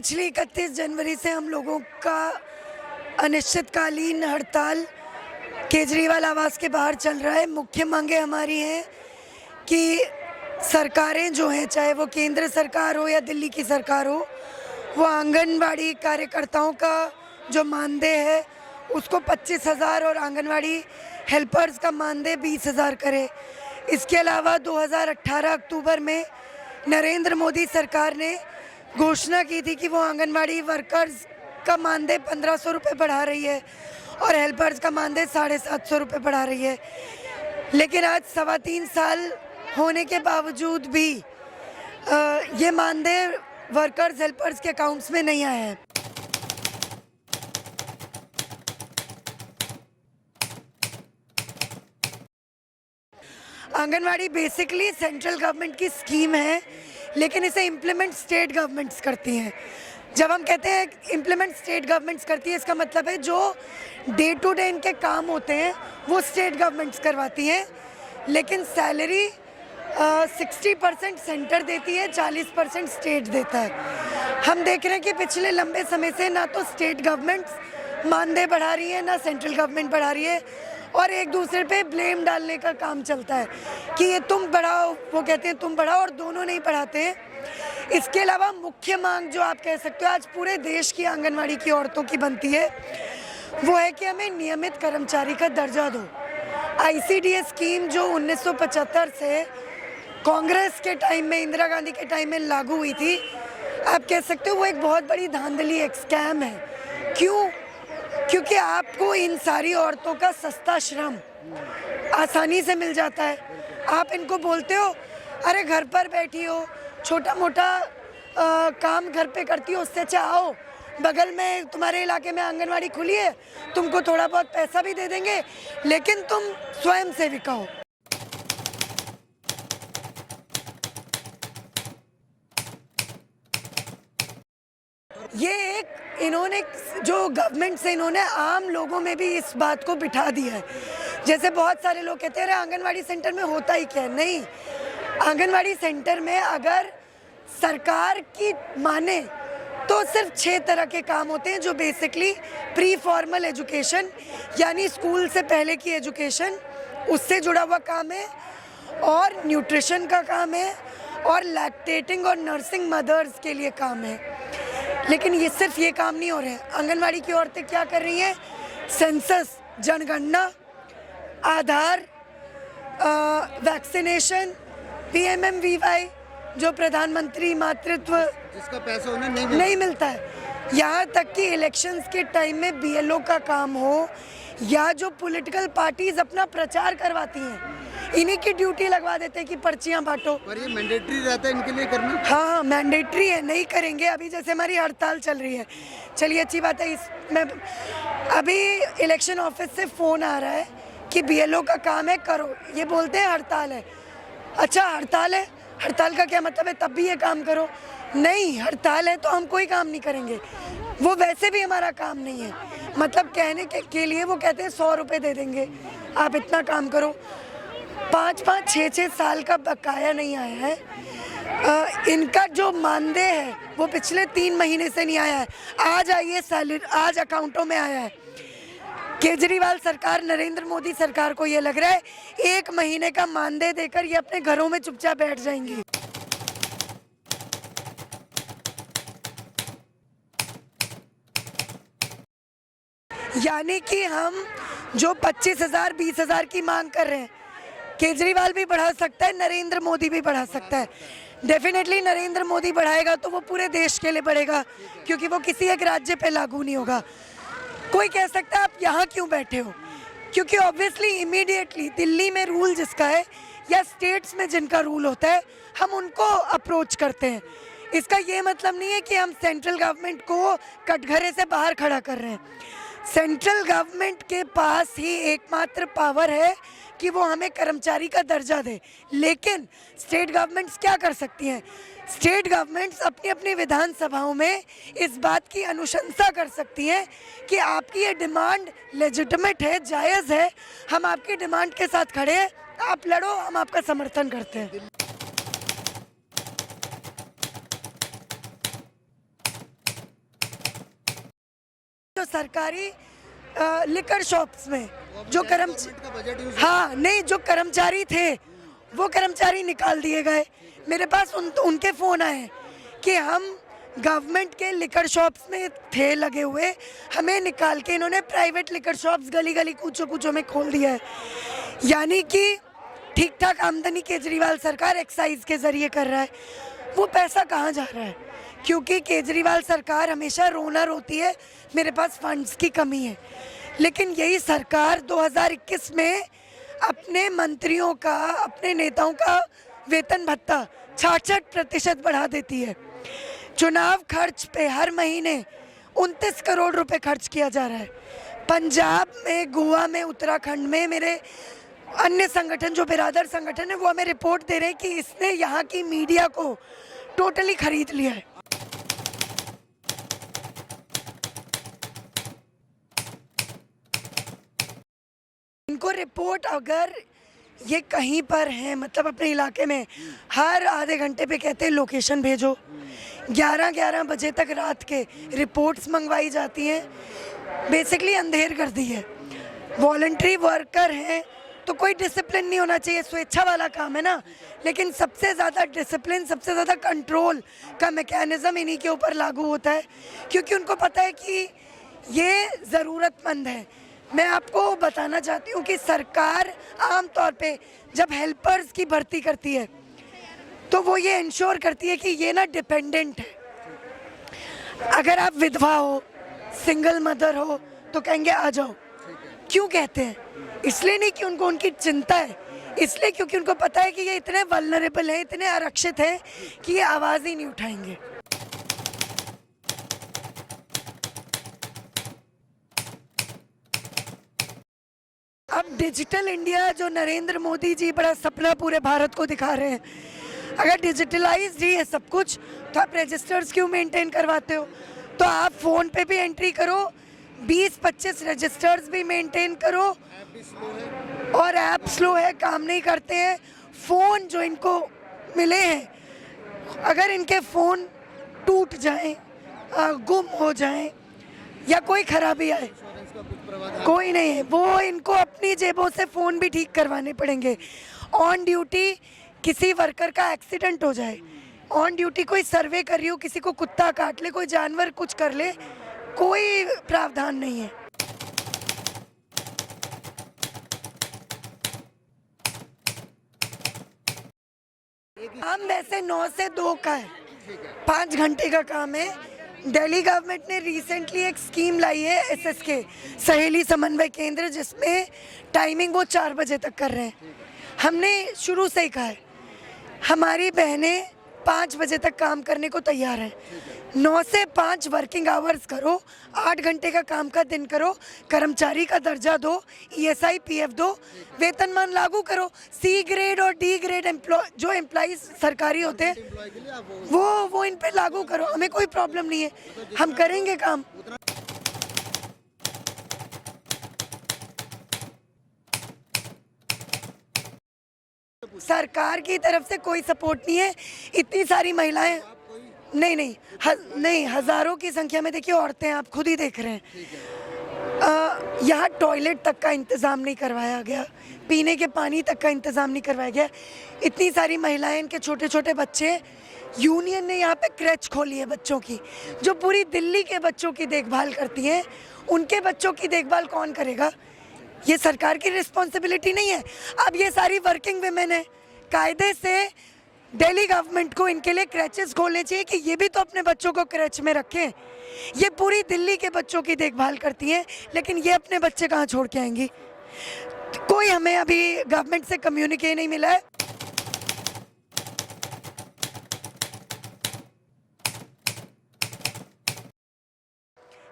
पिछली 31 जनवरी से हम लोगों का अनिश्चितकालीन हड़ताल केजरीवाल आवास के बाहर चल रहा है। मुख्य मांगे हमारी हैं कि सरकारें जो हैं, चाहे वो केंद्र सरकार हो या दिल्ली की सरकार हो, वो आंगनवाड़ी कार्यकर्ताओं का जो मानदेय है उसको 25,000 और आंगनवाड़ी हेल्पर्स का मानदेय 20,000 करे। इसके अलावा 2018 अक्टूबर में नरेंद्र मोदी सरकार ने घोषणा की थी कि वो आंगनवाड़ी वर्कर्स का मानदेय 1,500 रुपये बढ़ा रही है और हेल्पर्स का मानदेय 750 रुपये बढ़ा रही है। लेकिन आज 3.25 साल होने के बावजूद भी ये मानदेय वर्कर्स हेल्पर्स के अकाउंट्स में नहीं आया है। आंगनवाड़ी बेसिकली सेंट्रल गवर्नमेंट की स्कीम है, लेकिन इसे इम्प्लीमेंट स्टेट गवर्नमेंट्स करती हैं। जब हम कहते हैं इम्प्लीमेंट स्टेट गवर्नमेंट्स करती है, इसका मतलब है जो डे टू डे इनके काम होते हैं वो स्टेट गवर्नमेंट्स करवाती हैं, लेकिन सैलरी 60% सेंटर देती है, 40% स्टेट देता है। हम देख रहे हैं कि पिछले लंबे समय से ना तो स्टेट गवर्नमेंट्स मानदेय बढ़ा रही है, ना सेंट्रल गवर्नमेंट बढ़ा रही है, और एक दूसरे पे ब्लेम डालने का काम चलता है कि ये तुम बढ़ाओ, वो कहते हैं तुम बढ़ाओ, और दोनों नहीं बढ़ाते हैं। इसके अलावा मुख्य मांग जो आप कह सकते हो आज पूरे देश की आंगनवाड़ी की औरतों की बनती है, वो है कि हमें नियमित कर्मचारी का दर्जा दो। ICDS स्कीम जो 1975 से कांग्रेस के टाइम में, इंदिरा गांधी के टाइम में लागू हुई थी, आप कह सकते हो वो एक बहुत बड़ी धांधली, एक स्कैम है। क्यों? क्योंकि आपको इन सारी औरतों का सस्ता श्रम आसानी से मिल जाता है। आप इनको बोलते हो अरे घर पर बैठी हो, छोटा मोटा काम घर पे करती हो, उससे अच्छा आओ बगल में तुम्हारे इलाके में आंगनवाड़ी खुली है, तुमको थोड़ा बहुत पैसा भी दे देंगे, लेकिन तुम स्वयं सेविका हो। ये एक इन्होंने जो गवर्नमेंट से इन्होंने आम लोगों में भी इस बात को बिठा दिया है। जैसे बहुत सारे लोग कहते हैं अरे आंगनवाड़ी सेंटर में होता ही क्या है। नहीं, आंगनवाड़ी सेंटर में अगर सरकार की माने तो सिर्फ 6 तरह के काम होते हैं, जो बेसिकली प्री फॉर्मल एजुकेशन यानी स्कूल से पहले की एजुकेशन, उससे जुड़ा हुआ काम है, और न्यूट्रिशन का काम है, और लैक्टेटिंग और नर्सिंग मदर्स के लिए काम है। लेकिन ये सिर्फ ये काम नहीं हो रहे हैं। आंगनवाड़ी की औरतें क्या कर रही हैं? सेंसस, जनगणना, आधार, वैक्सीनेशन, PMMVY जो प्रधानमंत्री मातृत्व, जिसका पैसा उन्हें नहीं मिलता है। यहाँ तक कि इलेक्शंस के टाइम में BLO का काम हो, या जो पॉलिटिकल पार्टीज अपना प्रचार करवाती हैं, इन्हीं की ड्यूटी लगवा देते हैं कि पर्चियाँ बांटो। पर ये मैंडेटरी रहता है इनके लिए करना। हाँ, मैंडेटरी है, नहीं करेंगे। अभी जैसे हमारी हड़ताल चल रही है, चलिए अच्छी बात है, इसमें अभी इलेक्शन ऑफिस से फ़ोन आ रहा है कि BLO का काम है, करो। ये बोलते हैं हड़ताल है। अच्छा, हड़ताल है, हड़ताल का क्या मतलब है? तब भी ये काम करो। नहीं, हड़ताल है तो हम कोई काम नहीं करेंगे, वो वैसे भी हमारा काम नहीं है। मतलब कहने के लिए वो कहते हैं 100 रुपये दे देंगे, आप इतना काम करो। 5-5, 6-6 साल का बकाया नहीं आया है। इनका जो मानदेय है वो पिछले 3 महीने से नहीं आया है। आज आई है सैलरी, आज अकाउंटों में आया है। केजरीवाल सरकार, नरेंद्र मोदी सरकार को ये लग रहा है 1 महीने का मानदेय देकर ये अपने घरों में चुपचाप बैठ जाएंगी। यानी कि हम जो 25,000, 20,000 की मांग कर रहे हैं, केजरीवाल भी बढ़ा सकता है, नरेंद्र मोदी भी बढ़ा सकता है। डेफिनेटली नरेंद्र मोदी बढ़ाएगा तो वो पूरे देश के लिए बढ़ेगा, क्योंकि वो किसी एक राज्य पे लागू नहीं होगा। कोई कह सकता है आप यहाँ क्यों बैठे हो? क्योंकि ऑब्वियसली इमीडिएटली दिल्ली में रूल जिसका है या स्टेट्स में जिनका रूल होता है, हम उनको अप्रोच करते हैं। इसका ये मतलब नहीं है कि हम सेंट्रल गवर्नमेंट को कटघरे से बाहर खड़ा कर रहे हैं। सेंट्रल गवर्नमेंट के पास ही एकमात्र पावर है कि वो हमें कर्मचारी का दर्जा दे, लेकिन स्टेट गवर्नमेंट्स क्या कर सकती हैं? स्टेट गवर्नमेंट्स अपनी अपनी विधानसभाओं में इस बात की अनुशंसा कर सकती हैं कि आपकी ये डिमांड लेजिटिमेट है, जायज़ है, हम आपकी डिमांड के साथ खड़े हैं, आप लड़ो, हम आपका समर्थन करते हैं। सरकारी लिकर शॉप्स में जो गवर्नमेंट का बजट यूज हाँ नहीं, जो कर्मचारी थे वो कर्मचारी निकाल दिए गए। मेरे पास उनके फ़ोन आए कि हम गवर्नमेंट के लिकर शॉप्स में थे लगे हुए, हमें निकाल के इन्होंने प्राइवेट लिकर शॉप्स गली गली कूचों कूचों में खोल दिया है। यानी कि ठीक ठाक आमदनी केजरीवाल सरकार एक्साइज के ज़रिए कर रहा है। वो पैसा कहाँ जा रहा है? क्योंकि केजरीवाल सरकार हमेशा रोना रोती है मेरे पास फंड्स की कमी है, लेकिन यही सरकार 2021 में अपने मंत्रियों का, अपने नेताओं का वेतन भत्ता 66% बढ़ा देती है। चुनाव खर्च पे हर महीने 29 करोड़ रुपए खर्च किया जा रहा है। पंजाब में, गोवा में, उत्तराखंड में मेरे अन्य संगठन जो बिरादर संगठन है वो हमें रिपोर्ट दे रहे हैं कि इसने यहाँ की मीडिया को टोटली खरीद लिया है। इनको रिपोर्ट अगर ये कहीं पर है, मतलब अपने इलाके में, हर आधे घंटे पे कहते हैं लोकेशन भेजो। 11-11 बजे तक रात के रिपोर्ट्स मंगवाई जाती हैं। बेसिकली अंधेर कर दी है। वॉलंटरी वर्कर हैं तो कोई डिसिप्लिन नहीं होना चाहिए, स्वेच्छा वाला काम है ना, लेकिन सबसे ज़्यादा डिसिप्लिन, सबसे ज़्यादा कंट्रोल का मैकेनिज़्म इन्हीं के ऊपर लागू होता है, क्योंकि उनको पता है कि ये ज़रूरतमंद है। मैं आपको बताना चाहती हूँ कि सरकार आम तौर पे जब हेल्पर्स की भर्ती करती है तो वो ये इंश्योर करती है कि ये ना डिपेंडेंट है। अगर आप विधवा हो, सिंगल मदर हो तो कहेंगे आ जाओ। क्यों कहते हैं? इसलिए नहीं कि उनको उनकी चिंता है, इसलिए क्योंकि उनको पता है कि ये इतने वल्नरेबल हैं, इतने आरक्षित हैं कि ये आवाज़ ही नहीं उठाएंगे। अब डिजिटल इंडिया जो नरेंद्र मोदी जी बड़ा सपना पूरे भारत को दिखा रहे हैं, अगर डिजिटलाइज्ड ही है सब कुछ तो आप रजिस्टर्स क्यों मेंटेन करवाते हो? तो आप फ़ोन पे भी एंट्री करो, 20-25 रजिस्टर्स भी मेंटेन करो, और ऐप स्लो है, काम नहीं करते हैं। फ़ोन जो इनको मिले हैं, अगर इनके फ़ोन टूट जाएं, गुम हो जाएं या कोई खराबी आए, कोई नहीं है, वो इनको अपनी जेबों से फ़ोन भी ठीक करवाने पड़ेंगे। ऑन ड्यूटी किसी वर्कर का एक्सीडेंट हो जाए, ऑन ड्यूटी कोई सर्वे कर रही हो, किसी को कुत्ता काट ले, कोई जानवर कुछ कर ले, कोई प्रावधान नहीं है। काम वैसे 9 से 2 का है, 5 घंटे का काम है। दिल्ली गवर्नमेंट ने रिसेंटली एक स्कीम लाई है, SSK सहेली समन्वय केंद्र, जिसमें टाइमिंग वो 4 बजे तक कर रहे हैं। हमने शुरू से ही कहा है हमारी बहनें 5 बजे तक काम करने को तैयार हैं। 9 से 5 वर्किंग आवर्स करो, 8 घंटे का काम का दिन करो, कर्मचारी का दर्जा दो, ESI PF दो, वेतनमान लागू करो। C ग्रेड और D ग्रेड जो एम्प्लॉइज सरकारी होते हैं वो इन पे लागू करो, हमें कोई प्रॉब्लम नहीं है, हम करेंगे काम। सरकार की तरफ से कोई सपोर्ट नहीं है। इतनी सारी महिलाएं, नहीं, हजारों की संख्या में देखिए औरतें, आप खुद ही देख रहे हैं। यहाँ टॉयलेट तक का इंतज़ाम नहीं करवाया गया, पीने के पानी तक का इंतज़ाम नहीं करवाया गया। इतनी सारी महिलाएं, इनके छोटे छोटे बच्चे, यूनियन ने यहाँ पे क्रैच खोली है बच्चों की, जो पूरी दिल्ली के बच्चों की देखभाल करती हैं। उनके बच्चों की देखभाल कौन करेगा? ये सरकार की रिस्पॉन्सिबिलिटी नहीं है। अब ये सारी वर्किंग विमेन है, कायदे से दिल्ली गवर्नमेंट को इनके लिए क्रैचेस खोलने चाहिए कि ये भी तो अपने बच्चों को क्रैच में रखें। ये पूरी दिल्ली के बच्चों की देखभाल करती हैं, लेकिन ये अपने बच्चे कहाँ छोड़ के आएंगी? कोई हमें अभी गवर्नमेंट से कम्युनिके नहीं मिला है।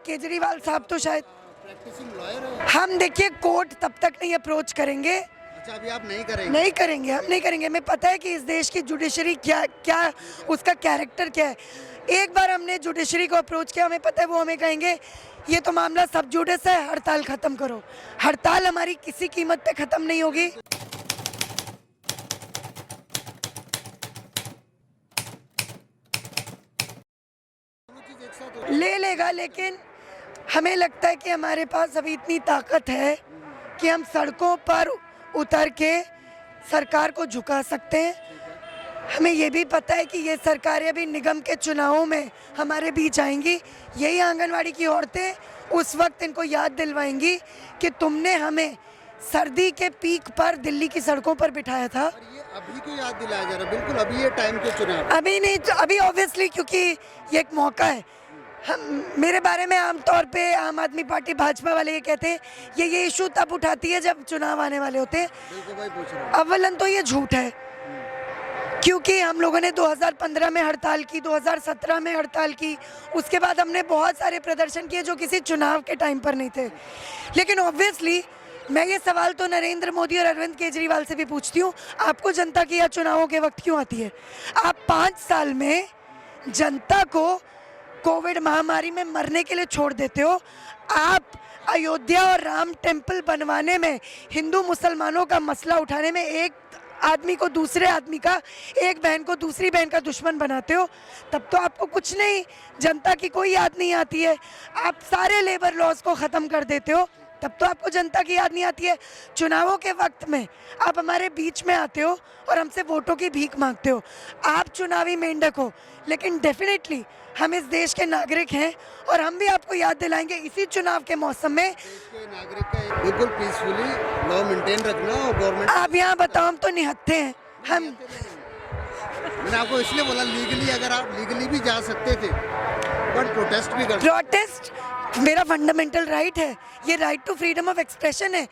केजरीवाल साहब तो शायद, प्रैक्टिसिंग लॉयर है। हम देखिए कोर्ट तब तक नहीं अप्रोच करेंगे। अच्छा, अभी आप नहीं करेंगे? नहीं करेंगे, हम नहीं करेंगे। हमें पता है कि इस देश की जुडिशरी क्या उसका कैरेक्टर क्या है। एक बार हमने जुडिशरी को अप्रोच किया, हमें पता है वो हमें कहेंगे ये तो मामला सब जुडिस है, हड़ताल ख़त्म करो। हड़ताल हमारी किसी कीमत पे ख़त्म नहीं होगी। ले लेगा, लेकिन हमें लगता है कि हमारे पास अभी इतनी ताकत है कि हम सड़कों पर उतर के सरकार को झुका सकते हैं। हमें ये भी पता है कि ये सरकारें अभी निगम के चुनावों में हमारे बीच आएंगी। यही आंगनवाड़ी की औरतें उस वक्त इनको याद दिलवाएंगी कि तुमने हमें सर्दी के पीक पर दिल्ली की सड़कों पर बिठाया था। और ये अभी क्यों याद दिलाया जा रहा है? बिल्कुल अभी ये टाइम के चुनाव। अभी नहीं, अभी ऑब्वियसली क्योंकि ये एक मौका है। हम मेरे बारे में आमतौर पे आम आदमी पार्टी भाजपा वाले ये कहते हैं ये इशू तब उठाती है जब चुनाव आने वाले होते हैं। बिल्कुल वही पूछ रहा हूँ। अव्वलन तो ये झूठ है, क्योंकि हम लोगों ने 2015 में हड़ताल की, 2017 में हड़ताल की, उसके बाद हमने बहुत सारे प्रदर्शन किए जो किसी चुनाव के टाइम पर नहीं थे। लेकिन ऑब्वियसली मैं ये सवाल तो नरेंद्र मोदी और अरविंद केजरीवाल से भी पूछती हूँ, आपको जनता की याद चुनावों के वक्त क्यों आती है? आप 5 साल में जनता को कोविड महामारी में मरने के लिए छोड़ देते हो। आप अयोध्या और राम टेम्पल बनवाने में, हिंदू मुसलमानों का मसला उठाने में एक आदमी को दूसरे आदमी का, एक बहन को दूसरी बहन का दुश्मन बनाते हो। तब तो आपको कुछ नहीं, जनता की कोई याद नहीं आती है। आप सारे लेबर लॉज को ख़त्म कर देते हो, तब तो आपको जनता की याद नहीं आती है। चुनावों के वक्त में आप हमारे बीच में आते हो और हमसे वोटों की भीख मांगते हो। आप चुनावी मेंढक हो, लेकिन डेफिनेटली हम इस देश के नागरिक हैं और हम भी आपको याद दिलाएंगे इसी चुनाव के मौसम में। देश के नागरिक का बिल्कुल पीसफुली लॉ मेंटेन रखना और गवर्नमेंट। आप यहाँ बताओ, हम तो निहत्थे हैं। हम मैंने आपको इसलिए बोला लीगली, अगर आप लीगली भी जा सकते थे बट प्रोटेस्ट भी कर। प्रोटेस्ट मेरा फंडामेंटल राइट है, ये right to freedom of expression है।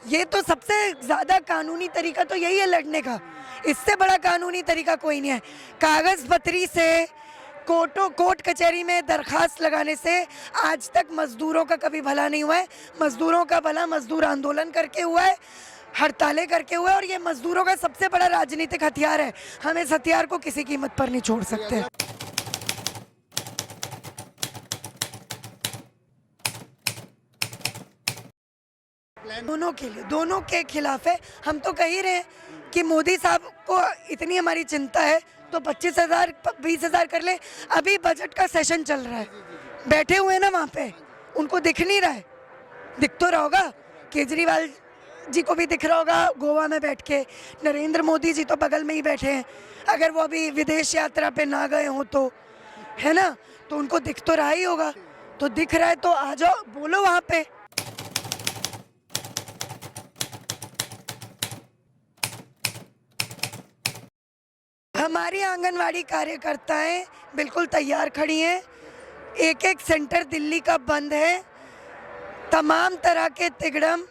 ये तो सबसे ज़्यादा कानूनी तरीका तो यही है लड़ने का, इससे बड़ा कानूनी तरीका कोई नहीं है। कागज़ पत्री से, कोर्ट कचहरी में दरखास्त लगाने से आज तक मजदूरों का कभी भला नहीं हुआ है। मजदूरों का भला मजदूर आंदोलन करके हुआ है, हड़तालें करके हुआ है, और ये मजदूरों का सबसे बड़ा राजनीतिक हथियार है। हम इस हथियार को किसी कीमत पर नहीं छोड़ सकते। दोनों के लिए, दोनों के खिलाफ है। हम तो कह ही रहे हैं कि मोदी साहब को इतनी हमारी चिंता है तो 25,000 20,000 कर ले। अभी बजट का सेशन चल रहा है, बैठे हुए हैं ना वहाँ पे, उनको दिख नहीं रहा है? दिख तो रहा होगा, केजरीवाल जी को भी दिख रहा होगा गोवा में बैठ के, नरेंद्र मोदी जी तो बगल में ही बैठे हैं। अगर वो अभी विदेश यात्रा पे ना गए हों तो, है ना, तो उनको दिख तो रहा ही होगा। तो दिख रहा है तो आ जाओ, बोलो वहाँ पे। हमारी आंगनवाड़ी कार्यकर्ताएं बिल्कुल तैयार खड़ी हैं। एक एक सेंटर दिल्ली का बंद है। तमाम तरह के तिगड़म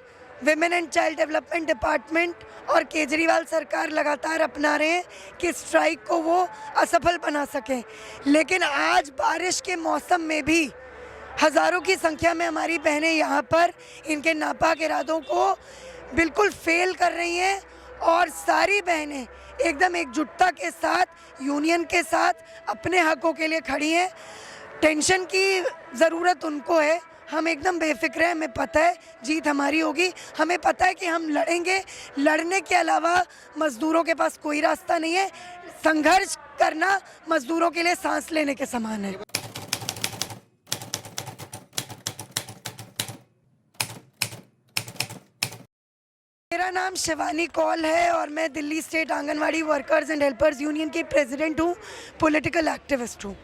women and child development department और केजरीवाल सरकार लगातार अपना रहे हैं कि स्ट्राइक को वो असफल बना सकें। लेकिन आज बारिश के मौसम में भी हज़ारों की संख्या में हमारी बहनें यहाँ पर इनके नापाक इरादों को बिल्कुल फेल कर रही हैं, और सारी बहनें एकदम एकजुटता के साथ, यूनियन के साथ अपने हकों के लिए खड़ी हैं। टेंशन की ज़रूरत उनको है, हम एकदम बेफिक्र हैं। हमें पता है जीत हमारी होगी, हमें पता है कि हम लड़ेंगे। लड़ने के अलावा मज़दूरों के पास कोई रास्ता नहीं है। संघर्ष करना मज़दूरों के लिए सांस लेने के समान है। मेरा नाम शिवानी कौल है और मैं Delhi state anganwadi workers and helpers union की प्रेसिडेंट हूँ, पॉलिटिकल एक्टिविस्ट हूँ।